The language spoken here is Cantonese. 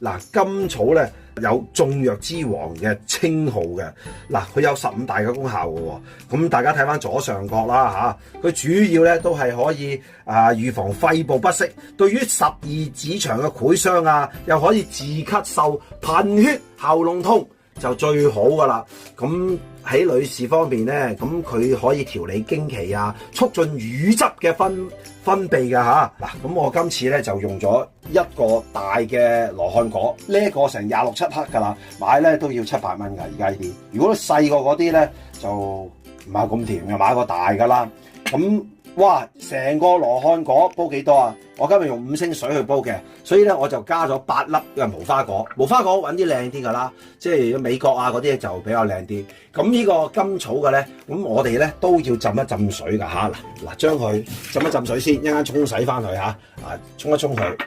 嗱，甘草咧有眾藥之王嘅稱號嘅。嗱，佢有15大嘅功效嘅喎。咁大家睇翻左上角啦嚇，佢主要咧都係可以預防肺部不適，對於十二指腸嘅潰傷啊，又可以治咳嗽、貧血、喉嚨痛就最好噶啦。咁喺女士方面咧，咁佢可以調理經期啊，促進乳汁嘅分泌㗎嚇。嗱，咁我今次咧就用咗一個大嘅羅漢果，呢一個成26、7克㗎啦，買咧都要700蚊㗎。而家呢啲，如果細個嗰啲咧就唔係咁甜嘅，買個大㗎啦。咁哇，成個羅漢果煲幾多啊？我今日用5升水去煲嘅，所以咧我就加咗8粒嘅無花果。無花果揾啲靚啲㗎啦，即係美國啊嗰啲就比較靚啲。咁呢個甘草嘅咧，咁我哋咧都要浸一浸水㗎嚇。嗱，將佢浸一浸水先，一陣間沖洗翻佢嚇，沖一沖佢。